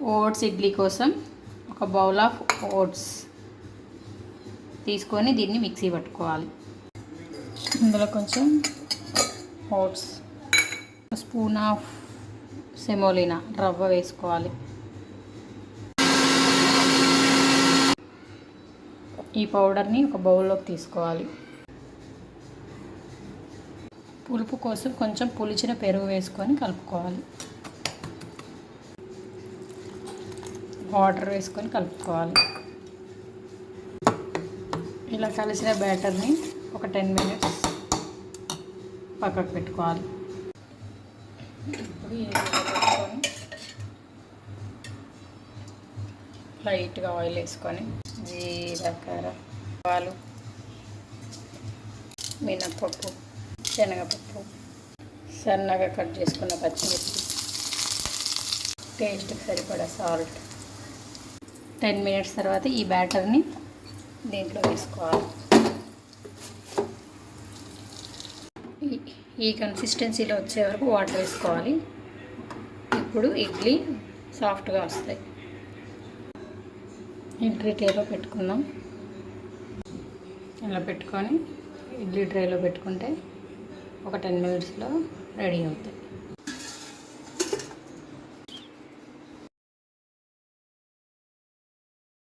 Oats idli కోసం ఒక bowl of votes తీసుకొని దీన్ని మిక్సీ పట్టుకోవాలి. ఇందులో కొంచెం ఓట్స్, స్పూన్ ఆఫ్ సెమోలినా రవ్వ వేసుకోవాలి. ఈ పౌడర్ని ఒక బౌల్లోకి తీసుకోవాలి. పులుపు కోసం కొంచెం పులిచిన పెరుగు వేసుకొని కలుపుకోవాలి. వాటర్ వేసుకొని కలుపుకోవాలి. ఇలా కలిసిన బ్యాటర్ని ఒక 10 మినిట్స్ పక్కకు పెట్టుకోవాలి. ఇప్పుడు పెట్టుకొని లైట్గా ఆయిల్ వేసుకొని జీలకర్ర, ఆవాలు, మినపప్పు, శనగపప్పు, సన్నగా కట్ చేసుకున్న పచ్చిమిర్చి, టేస్ట్కి సరిపడా సాల్ట్. 10 మినిట్స్ తర్వాత ఈ బ్యాటర్ని దీంట్లో వేసుకోవాలి. ఈ కన్సిస్టెన్సీలో వచ్చే వరకు వాటర్ వేసుకోవాలి. ఇప్పుడు ఇడ్లీ సాఫ్ట్గా వస్తాయి. ఇడ్లీ ట్రేలో పెట్టుకుందాం. ఇలా పెట్టుకొని ఇడ్లీ ట్రేలో పెట్టుకుంటే ఒక 10 మినిట్స్లో రెడీ అవుతాయి.